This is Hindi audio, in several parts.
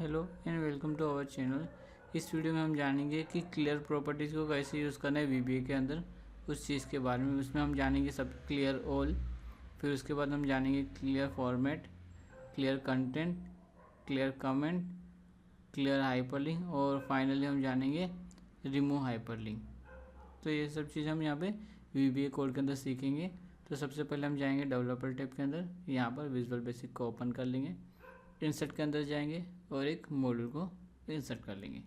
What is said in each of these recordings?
Hello and welcome to our channel. इस वीडियो में हम जानेंगे कि क्लियर प्रॉपर्टीज़ को कैसे यूज़ करना है वीबीए के अंदर, उस चीज़ के बारे में। उसमें हम जानेंगे सब क्लियर ऑल, फिर उसके बाद हम जानेंगे clear format, clear content, clear comment, clear hyperlink और फाइनली हम जानेंगे रिमूव हाइपरलिंक। तो ये सब चीज़ हम यहाँ पे वीबीए कोड के अंदर सीखेंगे। तो सबसे पहले हम जाएंगे डेवलपर टैब के अंदर, यहाँ पर विजुअल बेसिक को ओपन कर लेंगे, इंसर्ट के अंदर जाएंगे और एक मॉड्यूल को इंसर्ट कर लेंगे।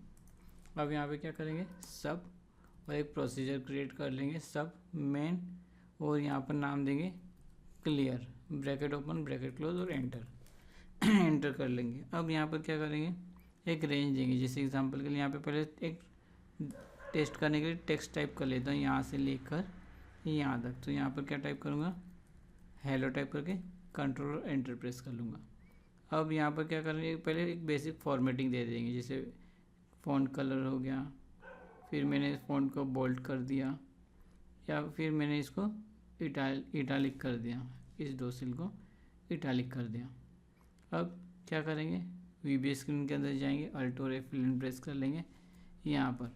अब यहाँ पे क्या करेंगे, सब और एक प्रोसीजर क्रिएट कर लेंगे, सब मेन, और यहाँ पर नाम देंगे clear, bracket open bracket close और एंटर एंटर कर लेंगे। अब यहाँ पर क्या करेंगे, एक रेंज देंगे। जैसे एग्जांपल के लिए यहाँ पे पहले एक टेस्ट करने के लिए टेक्स्ट टाइप कर लेता हूँ, यहाँ से लेकर यहाँ तक। तो यहाँ पर क्या टाइप करूँगा, हेलो टाइप करके कंट्रोल और एंटर प्रेस कर लूँगा। अब यहाँ पर क्या करेंगे, पहले एक बेसिक फॉर्मेटिंग दे देंगे। जैसे फ़ॉन्ट कलर हो गया, फिर मैंने फ़ॉन्ट को बोल्ड कर दिया, या फिर मैंने इसको इटालिक कर दिया, इस दो सेल को इटालिक कर दिया। अब क्या करेंगे, वीबीए स्क्रीन के अंदर जाएंगे, अल्ट और F11 प्रेस कर लेंगे। यहाँ पर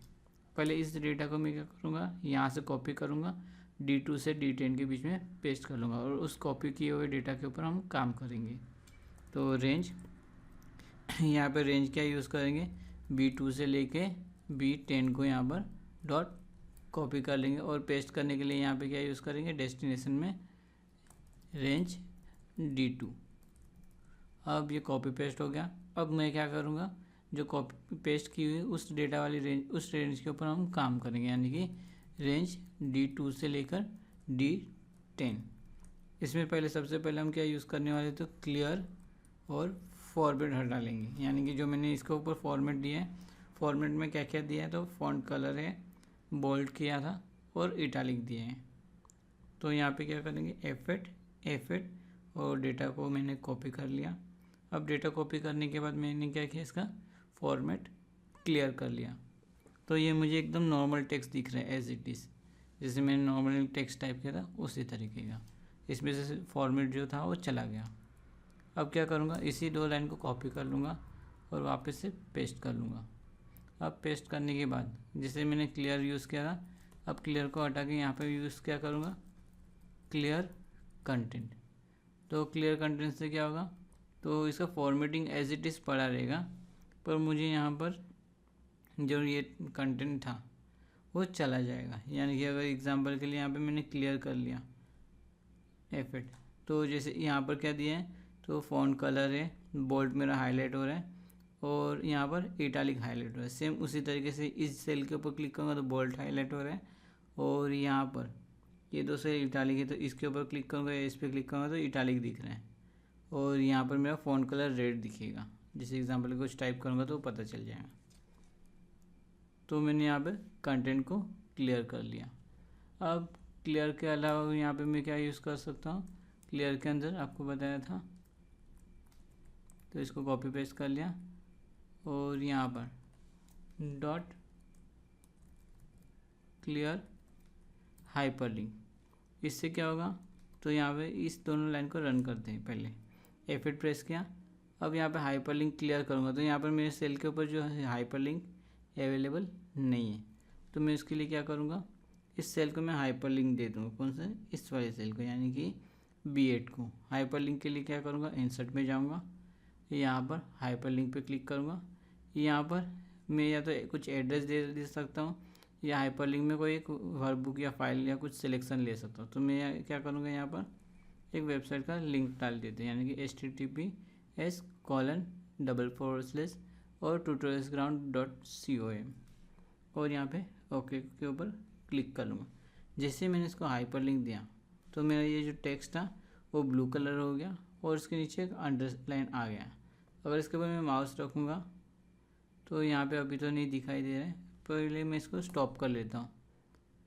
पहले इस डेटा को मैं क्या करूँगा, यहाँ से कॉपी करूँगा, D2 से D10 के बीच में पेस्ट कर लूँगा और उस कॉपी किए हुए डेटा के ऊपर हम काम करेंगे। तो रेंज, यहाँ पर रेंज क्या यूज़ करेंगे, B2 से लेके B10 को यहाँ पर डॉट कॉपी कर लेंगे और पेस्ट करने के लिए यहाँ पे क्या यूज़ करेंगे, डेस्टिनेशन में रेंज D2। अब ये कॉपी पेस्ट हो गया। अब मैं क्या करूँगा, जो कॉपी पेस्ट की हुई उस डेटा वाली रेंज, उस रेंज के ऊपर हम काम करेंगे, यानी कि रेंज D2 से लेकर D10। इसमें पहले सबसे पहले हम क्या यूज़ करने वाले, तो क्लियर और फॉर्मेट हटा लेंगे। यानी कि जो मैंने इसके ऊपर फॉर्मेट दिया है, फॉर्मेट में क्या क्या दिया है, तो फॉन्ट कलर है, बोल्ड किया था और इटालिक दिए हैं। तो यहाँ पे क्या करेंगे, F8 और डेटा को मैंने कॉपी कर लिया। अब डेटा कॉपी करने के बाद मैंने क्या किया, इसका फॉर्मेट क्लियर कर लिया। तो ये मुझे एकदम नॉर्मल टेक्स्ट दिख रहा है एज इट इज़, जैसे मैंने नॉर्मल टेक्स्ट टाइप किया था उसी तरीके का। इसमें से फॉर्मेट जो था वो चला गया। अब क्या करूँगा, इसी दो लाइन को कॉपी कर लूँगा और वापस से पेस्ट कर लूँगा। अब पेस्ट करने के बाद जैसे मैंने क्लियर यूज़ किया था, अब क्लियर को हटा के यहाँ पे यूज़ क्या करूँगा, क्लियर कंटेंट। तो क्लियर कंटेंट से क्या होगा, तो इसका फॉर्मेटिंग एज इट इज़ पड़ा रहेगा, पर मुझे यहाँ पर जो ये कंटेंट था वो चला जाएगा। यानी कि अगर एग्जांपल के लिए यहाँ पे मैंने क्लियर कर लिया F8, तो जैसे यहाँ पर क्या दिया है, तो फ़ॉन्ट कलर है, बोल्ड मेरा हाईलाइट हो रहा है और यहाँ पर इटालिक हाईलाइट हो रहा है। सेम उसी तरीके से इस सेल के ऊपर क्लिक करूँगा तो बोल्ड हाईलाइट हो रहा है, और यहाँ पर ये दो सेल इटालिक है तो इसके ऊपर क्लिक करूँगा या इस पर क्लिक करूँगा तो इटालिक दिख रहा है, और यहाँ पर मेरा फ़ॉन्ट कलर रेड दिखेगा। जैसे एग्जाम्पल कुछ टाइप करूँगा तो पता चल जाएगा। तो मैंने यहाँ पर कंटेंट को क्लियर कर लिया। अब क्लियर के अलावा यहाँ पे मैं क्या यूज़ कर सकता हूँ, क्लियर के अंदर आपको बताया था, तो इसको कॉपी पेस्ट कर लिया और यहाँ पर डॉट क्लियर हाइपरलिंक। इससे क्या होगा, तो यहाँ पे इस दोनों लाइन को रन करते हैं। पहले F8 प्रेस किया, अब यहाँ पे हाइपरलिंक क्लियर करूँगा तो यहाँ पर मेरे सेल के ऊपर जो है हाइपरलिंक अवेलेबल नहीं है। तो मैं इसके लिए क्या करूँगा, इस सेल को मैं हाइपरलिंक दे दूँगा। कौन सा, इस वाले सेल को, यानी कि B8 को। हाइपरलिंक के लिए क्या करूँगा, इंसर्ट में जाऊँगा, यहाँ पर हाइपरलिंक पे क्लिक करूँगा। यहाँ पर मैं या तो कुछ एड्रेस दे सकता हूँ, या हाइपरलिंक में कोई एक वर्कबुक या फाइल या कुछ सिलेक्शन ले सकता हूँ। तो मैं क्या करूँगा, यहाँ पर एक वेबसाइट का लिंक डाल देते हैं, यानी कि https:// और tutorialsground.com, और यहाँ पे ओके के ऊपर क्लिक कर लूँगा। जैसे मैंने इसको हाइपरलिंक दिया तो मेरा ये जो टेक्स्ट था वो ब्लू कलर हो गया और इसके नीचे एक अंडरलाइन आ गया। अगर इसके ऊपर मैं माउस रखूँगा तो यहाँ पे अभी तो नहीं दिखाई दे रहा है, पहले मैं इसको स्टॉप कर लेता हूँ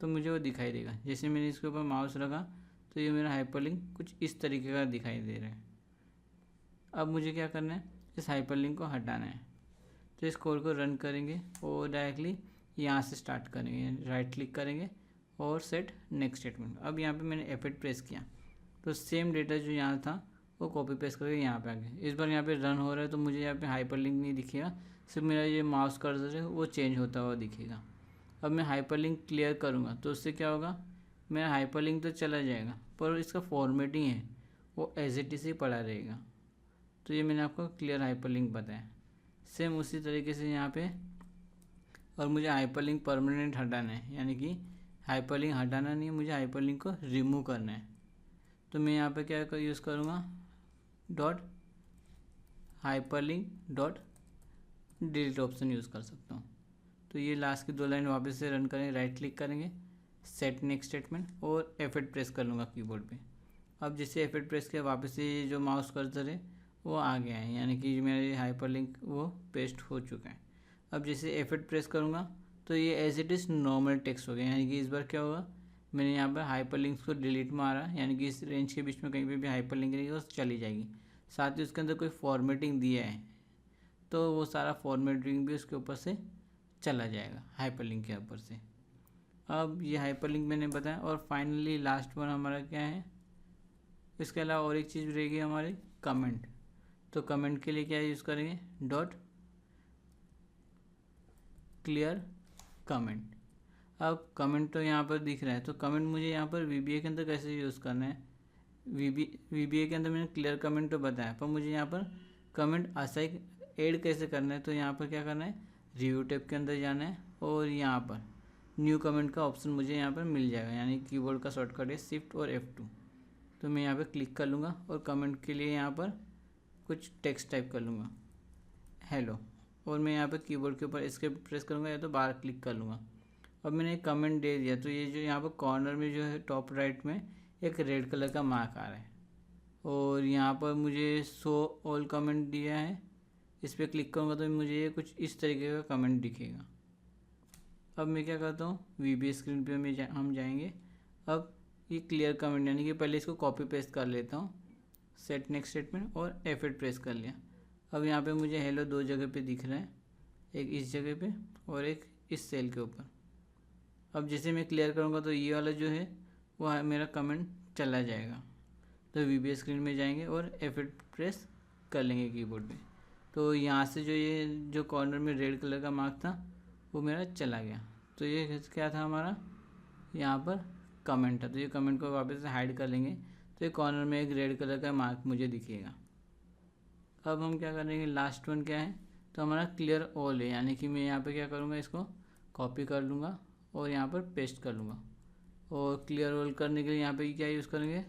तो मुझे वो दिखाई देगा। जैसे मैंने इसके ऊपर माउस रखा तो ये मेरा हाइपरलिंक कुछ इस तरीके का दिखाई दे रहा है। अब मुझे क्या करना है, इस हाइपरलिंक को हटाना है। तो इस कोड को रन करेंगे और डायरेक्टली यहाँ से स्टार्ट करेंगे, राइट क्लिक करेंगे और सेट नेक्स्ट स्टेटमेंट। अब यहाँ पे मैंने F8 प्रेस किया तो सेम डेटा जो यहाँ था वो कॉपी पेस्ट करके यहाँ पे आ गया। इस बार यहाँ पे रन हो रहा है तो मुझे यहाँ पे हाइपरलिंक नहीं दिखेगा, सिर्फ मेरा ये माउस कर्सर है वो चेंज होता हुआ दिखेगा। अब मैं हाइपरलिंक क्लियर करूँगा तो उससे क्या होगा, मेरा हाइपरलिंक तो चला जाएगा पर इसका फॉर्मेटिंग है वो एज इट इज़ ही पड़ा रहेगा। तो ये मैंने आपको क्लियर हाइपरलिंक बताया। सेम उसी तरीके से यहाँ पे, और मुझे हाइपरलिंक परमानेंट हटाना है, यानी कि हाइपरलिंक हटाना नहीं है, मुझे हाइपरलिंक को रिमूव करना है। तो मैं यहाँ पे क्या यूज़ करूँगा, dot hyperlink dot delete option use कर सकता हूँ। तो ये लास्ट की 2 लाइन वापस से रन करेंगे, राइट क्लिक करेंगे, सेट नेक्स्ट स्टेटमेंट और F8 प्रेस कर लूँगा कीबोर्ड पे। अब जैसे F8 प्रेस किया वापस से जो माउस कर्सर है वो आ गया है, यानी कि मेरा हाइपरलिंक वो पेस्ट हो चुका है। अब जैसे F8 प्रेस करूँगा तो ये as it is normal text हो गया, यानी कि इस बार क्या होगा, मैंने यहाँ पर हाइपरलिंक्स को डिलीट मारा, यानी कि इस रेंज के बीच में कहीं पे भी हाइपरलिंक रहेगी वो चली जाएगी। साथ ही उसके अंदर कोई फॉर्मेटिंग दिया है तो वो सारा फॉर्मेटिंग भी उसके ऊपर से चला जाएगा, हाइपरलिंक के ऊपर से। अब ये हाइपरलिंक मैंने बताया। और फाइनली लास्ट वन हमारा क्या है, इसके अलावा और एक चीज़ रहेगी हमारी कमेंट। तो कमेंट के लिए क्या यूज़ करेंगे, डॉट क्लियर कमेंट। अब कमेंट तो यहाँ पर दिख रहा है, तो कमेंट मुझे यहाँ पर VBA के अंदर कैसे यूज़ करना है। VBA के अंदर मैंने क्लियर कमेंट तो बताया, पर मुझे यहाँ पर कमेंट असाइन ऐड कैसे करना है। तो यहाँ पर क्या करना है, रिव्यू टैब के अंदर जाना है और यहाँ पर न्यू कमेंट का ऑप्शन मुझे यहाँ पर मिल जाएगा, यानी कीबोर्ड का शॉर्टकट है शिफ्ट और F2। तो मैं यहाँ पर क्लिक कर लूँगा और कमेंट के लिए यहाँ पर कुछ टेक्स्ट टाइप कर लूँगा, हेलो, और मैं यहाँ पर कीबोर्ड के ऊपर एस्केप प्रेस करूँगा या तो बाहर क्लिक कर लूँगा। अब मैंने एक कमेंट दे दिया, तो ये जो यहाँ पर कॉर्नर में जो है टॉप राइट में एक रेड कलर का मार्क आ रहा है और यहाँ पर मुझे शो ऑल कमेंट दिया है। इस पर क्लिक करूँगा तो मुझे कुछ इस तरीके का कमेंट दिखेगा। अब मैं क्या करता हूँ, VBA स्क्रीन पे हम जाएंगे। अब ये क्लियर कमेंट, यानी कि पहले इसको कॉपी पेस्ट कर लेता हूँ, सेट नेक्स्ट स्टेटमेंट और F8 प्रेस कर लिया। अब यहाँ पे मुझे हेलो 2 जगह पे दिख रहा है, एक इस जगह पे और एक इस सेल के ऊपर। अब जैसे मैं क्लियर करूँगा तो ये वाला जो है वो मेरा कमेंट चला जाएगा। तो VBA स्क्रीन में जाएंगे और F8 प्रेस कर लेंगे कीबोर्ड पे। तो यहाँ से जो कॉर्नर में रेड कलर का मार्क था वो मेरा चला गया। तो ये क्या था हमारा, यहाँ पर कमेंट था। तो ये कमेंट को वापस से हाइड कर लेंगे तो ये कॉर्नर में एक रेड कलर का मार्क मुझे दिखेगा। अब हम क्या करेंगे, लास्ट वन क्या है, तो हमारा क्लियर ऑल है, यानी कि मैं यहाँ पे क्या करूँगा, इसको कॉपी कर लूँगा और यहाँ पर पेस्ट कर लूँगा। और क्लियर ऑल करने के लिए यहाँ पे क्या यूज़ करेंगे,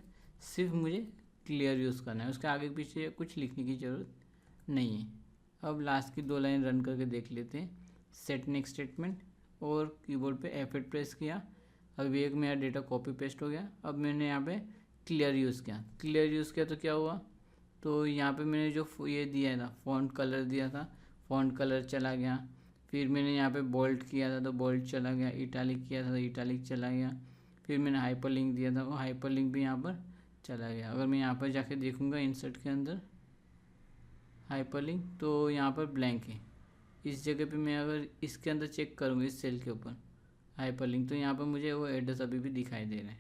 सिर्फ मुझे क्लियर यूज़ करना है, उसके आगे पीछे कुछ लिखने की ज़रूरत नहीं है। अब लास्ट की 2 लाइन रन करके देख लेते हैं, सेट नेक्स्ट स्टेटमेंट और कीबोर्ड पे F8 प्रेस किया। अब एक मेरा डेटा कॉपी पेस्ट हो गया। अब मैंने यहाँ पे क्लियर यूज़ किया तो क्या हुआ, तो यहाँ पे मैंने जो ये दिया था फ़ॉन्ट कलर दिया था, फ़ॉन्ट कलर चला गया। फिर मैंने यहाँ पे बोल्ड किया था तो बोल्ड चला गया, इटालिक किया था तो इटालिक चला गया। फिर मैंने हाइपरलिंक दिया था वो हाइपरलिंक भी यहाँ पर चला गया। अगर मैं यहाँ पर जाके देखूँगा इंसर्ट के अंदर हाइपरलिंक, तो यहाँ पर ब्लैंक है। इस जगह पे मैं अगर इसके अंदर चेक करूँगा, इस सेल के ऊपर हाइपरलिंक, तो यहाँ पर मुझे वो एड्रेस अभी भी दिखाई दे रहा है।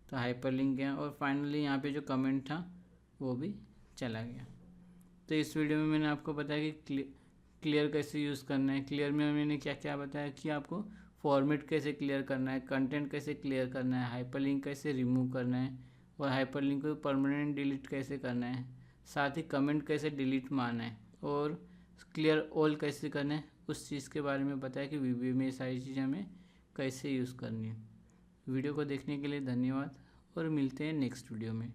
तो हाइपरलिंक गया और फाइनली यहाँ पे जो कमेंट था वो भी चला गया। तो इस वीडियो में मैंने आपको बताया कि क्लियर कैसे यूज़ करना है। क्लियर में मैंने क्या क्या बताया कि आपको फॉर्मेट कैसे क्लियर करना है, कंटेंट कैसे क्लियर करना है, हाइपरलिंक कैसे रिमूव करना है और हाइपरलिंक को परमानेंट डिलीट कैसे करना है, साथ ही कमेंट कैसे डिलीट मारना है और क्लियर ऑल कैसे करना है, उस चीज़ के बारे में बताया कि VBA में ये सारी चीज़ें हमें कैसे यूज़ करनी है। वीडियो को देखने के लिए धन्यवाद और मिलते हैं नेक्स्ट वीडियो में।